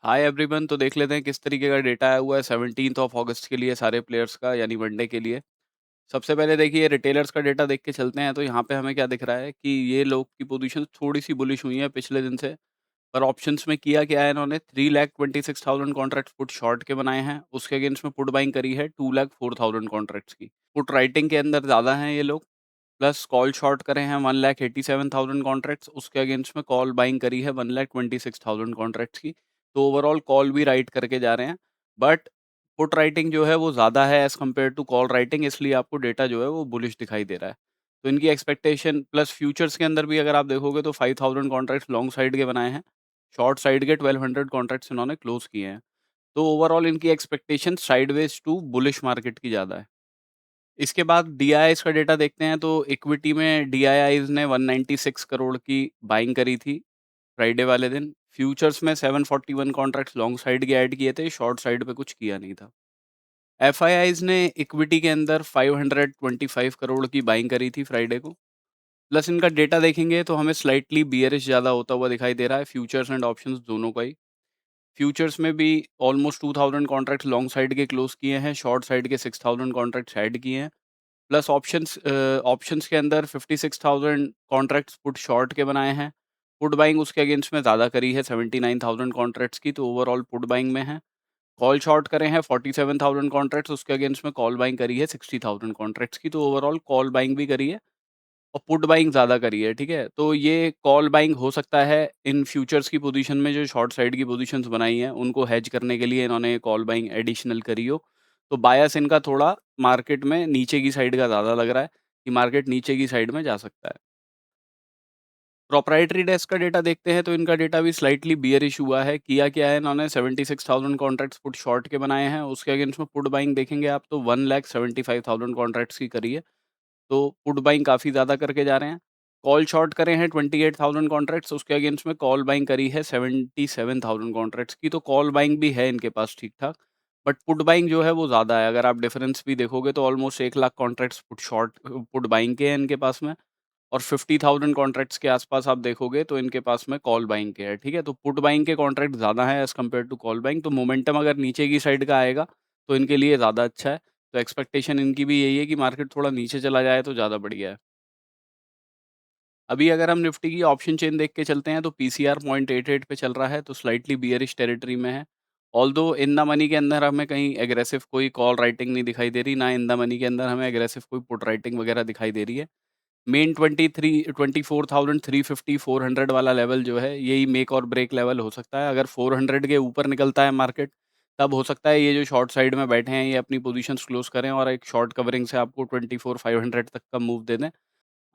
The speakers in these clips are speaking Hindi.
हाय एवरीवन, तो देख लेते हैं किस तरीके का डेटा आया हुआ है 17th ऑफ अगस्त के लिए सारे प्लेयर्स का, यानी वनडे के लिए। सबसे पहले देखिए रिटेलर्स का डेटा देख के चलते हैं, तो यहाँ पे हमें क्या दिख रहा है कि ये लोग की पोजीशन थोड़ी सी बुलिश हुई है पिछले दिन से। पर ऑप्शंस में किया क्या है, इन्होंने 3,26,000 कॉन्ट्रैक्ट्स पुट शॉर्ट के बनाए हैं, उसके अगेंस्ट में पुट बाइंग करी है 2,04,000 कॉन्ट्रैक्ट्स की। पुट राइटिंग के अंदर ज़्यादा हैं ये लोग। प्लस कॉल शॉर्ट करे हैं 1,87,000 कॉन्ट्रैक्ट्स, उसके अगेंस्ट में कॉल बाइंग करी है 1,26,000 कॉन्ट्रैक्ट्स की। तो ओवरऑल कॉल भी राइट करके जा रहे हैं, बट पुट राइटिंग जो है वो ज़्यादा है as compare to call writing, इसलिए आपको डेटा जो है वो बुलिश दिखाई दे रहा है। तो इनकी एक्सपेक्टेशन प्लस फ्यूचर्स के अंदर भी अगर आप देखोगे तो 5,000 कॉन्ट्रैक्ट्स लॉन्ग साइड के बनाए हैं, शॉर्ट साइड के 1,200 कॉन्ट्रैक्ट्स इन्होंने क्लोज़ किए हैं। तो ओवरऑल इनकी expectation sideways to bullish market की ज़्यादा है। इसके बाद डीआईआईज़ का डेटा देखते हैं, तो इक्विटी में डीआईआईज़ ने 196 करोड़ की बाइंग करी थी फ्राइडे वाले दिन। फ्यूचर्स में 741 कॉन्ट्रैक्ट्स लॉन्ग साइड के ऐड किए थे, शॉर्ट साइड पे कुछ किया नहीं था। एफआईआईज़ ने इक्विटी के अंदर 525 करोड़ की बाइंग करी थी फ्राइडे को। प्लस इनका डेटा देखेंगे तो हमें स्लाइटली बियरिश ज़्यादा होता हुआ दिखाई दे रहा है, फ्यूचर्स एंड ऑप्शंस दोनों का ही। फ्यूचर्स में भी ऑलमोस्ट 2000 कॉन्ट्रैक्ट्स लॉन्ग साइड के क्लोज किए हैं, शॉर्ट साइड के 6000 कॉन्ट्रैक्ट्स ऐड किए हैं। प्लस ऑप्शंस के अंदर 56,000 कॉन्ट्रैक्ट्स पुट शॉर्ट के बनाए हैं। पुट बाइंग उसके अगेंस्ट में ज़्यादा करी है 79,000 कॉन्ट्रैक्ट्स की, तो ओवरऑल पुट बाइंग में है। कॉल शॉर्ट करे हैं 47,000 कॉन्ट्रैक्ट्स, उसके अगेंस्ट में कॉल बाइंग करी है 60,000 कॉन्ट्रैक्ट्स की, तो ओवरऑल कॉल बाइंग भी करी है और पुट बाइंग ज़्यादा करी है, ठीक है? तो ये कॉल बाइंग हो सकता है इन फ्यूचर्स की पोज़ीशन में जो शॉर्ट साइड की पोज़ीशंस बनाई हैं, उनको हेज करने के लिए इन्होंने कॉल बाइंग एडिशनल करी हो। तो बायस इनका थोड़ा मार्केट में नीचे की साइड का ज़्यादा लग रहा है कि मार्केट नीचे की साइड में जा सकता है। प्रोप्राइटरी डेस्क का डेटा देखते हैं, तो इनका डेटा भी स्लाइटली बियरिश हुआ है। किया क्या है, इन्होंने 76,000 कॉन्ट्रैक्ट्स पुट शॉर्ट के बनाए हैं, उसके अगेंस्ट में पुट बाइंग देखेंगे आप तो 1,75,000 कॉन्ट्रैक्ट्स की करी है। तो पुट बाइंग काफ़ी ज़्यादा करके जा रहे हैं। कॉल शॉर्ट करे हैं 28,000 कॉन्ट्रैक्ट्स, उसके अगेंस्ट में कॉल बाइंग करी है 77,000 कॉन्ट्रैक्ट्स की, तो कॉल बाइंग भी है इनके पास ठीक-ठाक। बट पुट बाइंग जो है वो ज़्यादा है। अगर आप डिफरेंस भी देखोगे तो almost 1 lakh contracts put buying के हैं इनके पास में, और 50,000 कॉन्ट्रैक्ट्स के आस-पास आप देखोगे तो इनके पास में कॉल बाइंग के हैं, ठीक है? तो पुट बाइंग के कॉन्ट्रैक्ट ज़्यादा हैं as compare to call buying, तो मोमेंटम अगर नीचे की साइड का आएगा, तो इनके लिए ज़्यादा अच्छा है। तो एक्सपेक्टेशन इनकी भी यही है कि मार्केट थोड़ा नीचे चला जाए तो ज़्यादा बढ़िया है। अभी अगर हम निफ्टी की ऑप्शन चेन देख के चलते हैं, तो पीसीआर 0.88 पे चल रहा है, तो स्लाइटली बियरिश टेरिटरी में है। ऑल्दो इन द मनी के अंदर हमें कहीं एग्रेसिव कोई कॉल राइटिंग नहीं दिखाई दे रही, ना इन द मनी के अंदर हमें एग्रेसिव कोई पुट राइटिंग वगैरह दिखाई दे रही है। मेन 24,350 400 वाला लेवल जो है, यही मेक और ब्रेक लेवल हो सकता है। अगर 400 के ऊपर निकलता है मार्केट, तब हो सकता है ये जो शॉर्ट साइड में बैठे हैं, ये अपनी पोजीशंस क्लोज़ करें और एक शॉर्ट कवरिंग से आपको 24,500 तक का मूव दे दें।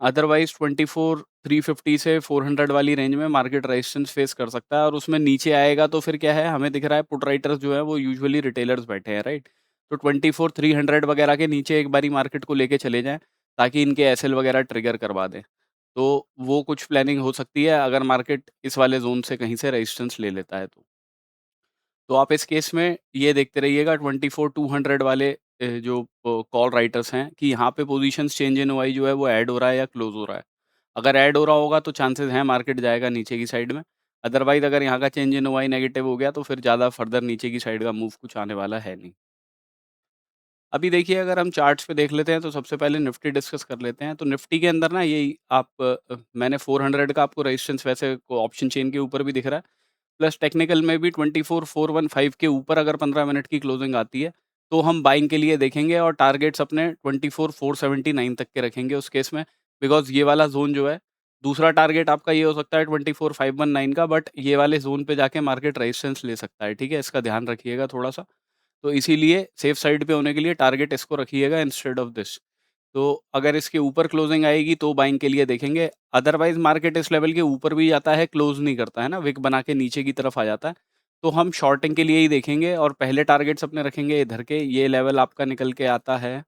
अदरवाइज़ 24,350 से 400 वाली रेंज में मार्केट रेजिस्टेंस फेस कर सकता है, और उसमें नीचे आएगा तो फिर क्या है, हमें दिख रहा है पुट राइटर्स जो है वो यूजुअली रिटेलर्स बैठे हैं, राइट? तो 24,300 वगैरह के नीचे एक बारी मार्केट को लेके चले जाएँ, ताकि इनके एसएल वगैरह ट्रिगर करवा दें। तो वो कुछ प्लानिंग हो सकती है अगर मार्केट इस वाले ज़ोन से कहीं से रेजिस्टेंस ले लेता है तो। तो आप इस केस में ये देखते रहिएगा 24,200 वाले जो कॉल राइटर्स हैं कि यहाँ पे पोजीशंस चेंज इन ओआई जो है वो ऐड हो रहा है या क्लोज़ हो रहा है। अगर ऐड हो रहा होगा तो चांसेस हैं मार्केट जाएगा नीचे की साइड में। अदरवाइज़ अगर यहाँ का चेंज इन ओआई नेगेटिव हो गया तो फिर ज़्यादा फर्दर नीचे की साइड का मूव कुछ आने वाला है नहीं। अभी देखिए अगर हम चार्ट्स पे देख लेते हैं, तो सबसे पहले निफ्टी डिस्कस कर लेते हैं। तो निफ्टी के अंदर ना यही मैंने 400 का आपको रेजिस्टेंस वैसे ऑप्शन चेन के ऊपर भी दिख रहा है। प्लस टेक्निकल में भी 24,415 के ऊपर अगर 15 मिनट की क्लोजिंग आती है, तो हम बाइंग के लिए देखेंगे और टारगेट्स अपने 24,479 तक के रखेंगे उस केस में। बिकॉज़ ये वाला ज़ोन जो है, दूसरा टारगेट आपका ये हो सकता है 24,519 का, बट ये वाले ज़ोन पे जाके मार्केट रेजिस्टेंस ले सकता है, ठीक है? इसका ध्यान रखिएगा थोड़ा-सा। तो इसीलिए सेफ साइड पे होने के लिए टारगेट इसको रखिएगा इंस्टेड ऑफ दिस। तो अगर इसके ऊपर क्लोजिंग आएगी तो बाइंग के लिए देखेंगे, अदरवाइज़ मार्केट इस लेवल के ऊपर भी जाता है, क्लोज़ नहीं करता है ना, विक बना के नीचे की तरफ आ जाता है। तो हम शॉर्टिंग के लिए ही देखेंगे और पहले टारगेट्स अपने रखेंगे इधर के, ये लेवल आपका निकल के आता है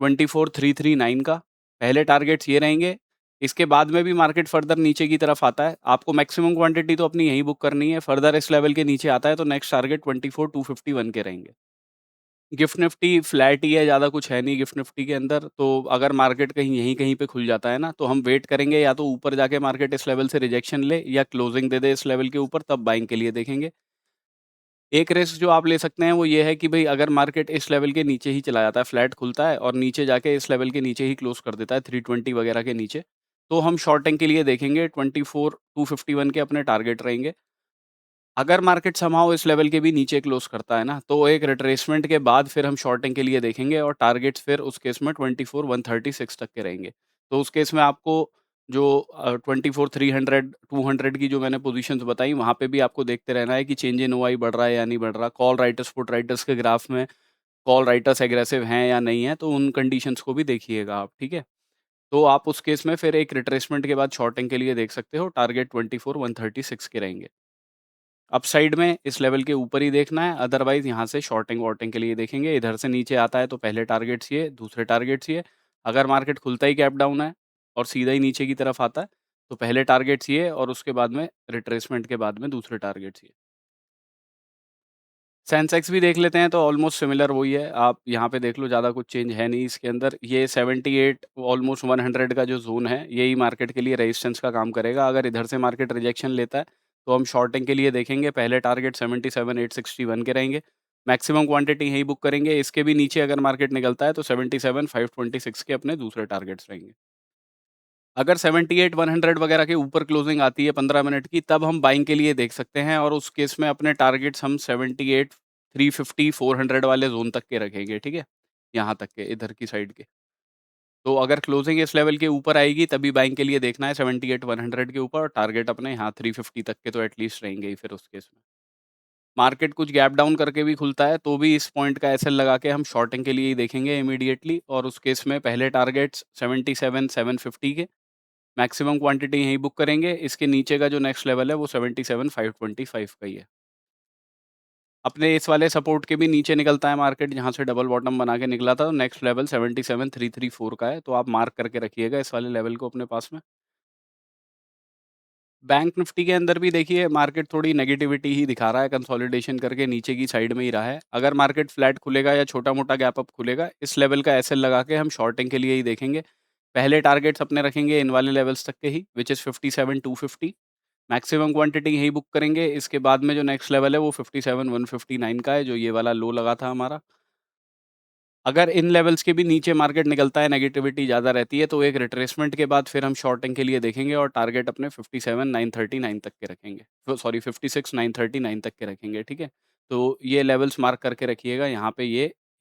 24,339 का, पहले टारगेट्स ये रहेंगे। इसके बाद में भी मार्केट फर्दर नीचे की तरफ आता है, आपको मैक्सिमम क्वांटिटी तो अपनी यहीं बुक करनी है, फर्दर इस लेवल के नीचे आता है तो नेक्स्ट टारगेट 24,251 के रहेंगे। गिफ्ट निफ्टी फ्लैट ही है, ज़्यादा कुछ है नहीं गिफ्ट निफ्टी के अंदर, तो अगर मार्केट कहीं यहीं कहीं पे खुल जाता है ना, तो हम वेट करेंगे या तो ऊपर जाके मार्केट इस लेवल से रिजेक्शन ले या क्लोजिंग दे दे इस लेवल के ऊपर, तब बाइंग के लिए देखेंगे। एक रिस्क जो आप ले सकते हैं वो ये है कि भई अगर मार्केट इस लेवल के नीचे ही चला जाता है, फ्लैट खुलता है और नीचे जाके इस लेवल के नीचे ही क्लोज़ कर देता है 320 वगैरह के नीचे, तो हम शॉर्टिंग के लिए देखेंगे 24,251 के अपने टारगेट रहेंगे। अगर मार्केट समहाउ इस लेवल के भी नीचे क्लोज़ करता है ना, तो एक रिट्रेसमेंट के बाद फिर हम शॉर्टिंग के लिए देखेंगे और टारगेट्स फिर उस केस में 24,136 तक के रहेंगे। तो उस केस में आपको जो 24,300, 200 की जो मैंने पोज़ीशंस बताई, वहाँ पे भी आपको देखते रहना है कि चेंज इन ओआई बढ़ रहा है या नहीं बढ़ रहा। कॉल राइटर्स, पुट राइटर्स के ग्राफ में कॉल राइटर्स एग्रेसिव हैं या नहीं हैं, तो उन कंडीशंस को भी देखिएगा आप, ठीक है? तो आप उस केस में फिर एक रिट्रेसमेंट के बाद शॉर्टिंग के लिए देख सकते हो, टारगेट 24,136 के रहेंगे। अपसाइड में इस लेवल के ऊपर ही देखना है, अदरवाइज़ यहाँ से शॉर्टिंग-वॉर्टिंग के लिए देखेंगे। इधर से नीचे आता है तो पहले टारगेट्स ये, दूसरे टारगेट्स ये। अगर मार्केट खुलता ही गैप डाउन है और सीधा ही नीचे की तरफ आता है, तो पहले टारगेट्स ये और उसके बाद में रिट्रेसमेंट के बाद में दूसरे टारगेट्स ये। सेंसेक्स भी देख लेते हैं तो ऑलमोस्ट सिमिलर वही है। आप यहाँ पे देख लो, ज़्यादा कुछ चेंज है नहीं इसके अंदर। ये 78 ऑलमोस्ट 100 का जो ज़ोन है, यही मार्केट के लिए रेजिस्टेंस का काम करेगा। अगर इधर से मार्केट रिजेक्शन लेता है, तो हम शॉर्टिंग के लिए देखेंगे। पहले टारगेट 77,861 के रहेंगे। मैक्सिमम क्वांटिटी यहीं बुक करेंगे। इसके भी नीचे अगर मार्केट निकलता है तो 77,526 के अपने दूसरे टारगेट्स रहेंगे। अगर 78-100 वगैरह के ऊपर क्लोजिंग आती है 15 मिनट की, तब हम बाइंग के लिए देख सकते हैं और उस केस में अपने टारगेट्स हम 78, 350, 400 वाले ज़ोन तक के रखेंगे, ठीक है? यहाँ तक के, इधर की साइड के। तो अगर क्लोजिंग इस लेवल के ऊपर आएगी, तभी बाइंग के लिए देखना है 78-100 के ऊपर, और टारगेट अपने यहाँ 350 तक के तो एटलीस्ट रहेंगे ही फिर उस केस में। मार्केट कुछ गैप डाउन करके भी खुलता है, तो भी इस पॉइंट का एसएल लगा के हम शॉर्टिंग के लिए ही देखेंगे इमीडिएटली, और उस केस में पहले टारगेट्स 77,750 के, मैक्सिमम क्वांटिटी यहीं बुक करेंगे। इसके नीचे का जो नेक्स्ट लेवल है वो 77,525 का ही है। अपने इस वाले सपोर्ट के भी नीचे निकलता है मार्केट, जहाँ से डबल बॉटम बना के निकला था, तो नेक्स्ट लेवल 77,334 का है, तो आप मार्क करके रखिएगा इस वाले लेवल को अपने पास में। बैंक निफ्टी के अंदर भी देखिए मार्केट थोड़ी नेगेटिविटी ही दिखा रहा है, कंसोलिडेशन करके नीचे की साइड में ही रहा है। अगर मार्केट फ्लैट खुलेगा या छोटा-मोटा गैप अप खुलेगा, इस लेवल का एसएल लगा के हम शॉर्टिंग के लिए ही देखेंगे। पहले टारगेट्स अपने रखेंगे इन वाले लेवल्स तक के ही, व्हिच इज़ 57,250। मैक्सिमम क्वांटिटी यहीं बुक करेंगे। इसके बाद में जो नेक्स्ट लेवल है वो 57,159 का है, जो ये वाला लो लगा था हमारा। अगर इन लेवल्स के भी नीचे मार्केट निकलता है, नेगेटिविटी ज़्यादा रहती है, तो एक रिट्रेसमेंट के बाद फिर हम शॉर्टिंग के लिए देखेंगे और टारगेट अपने 57,939 तक के रखेंगे। सॉरी, 56,939 तक के रखेंगे, ठीक है? तो ये लेवल्स मार्क करके रखिएगा यहाँ पे,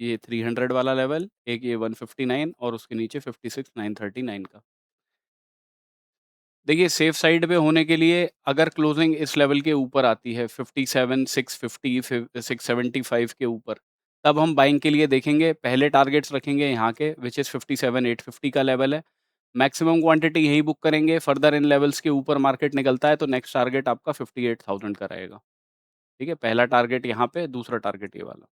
ये 300 वाला लेवल, एक ये 159 और उसके नीचे 56,939 का। देखिए, सेफ साइड पे होने के लिए अगर क्लोजिंग इस लेवल के ऊपर आती है 57,650, 675 के ऊपर, तब हम बाइंग के लिए देखेंगे। पहले टारगेट्स रखेंगे यहाँ के, व्हिच इज़ 57,850 का लेवल है। मैक्सिमम क्वांटिटी यहीं बुक करेंगे। फर्दर इन लेवल्स के ऊपर मार्केट निकलता है तो नेक्स्ट टारगेट आपका 58,000 का रहेगा। ठीक है? पहला टारगेट यहाँ पे, दूसरा टारगेट ये वाला।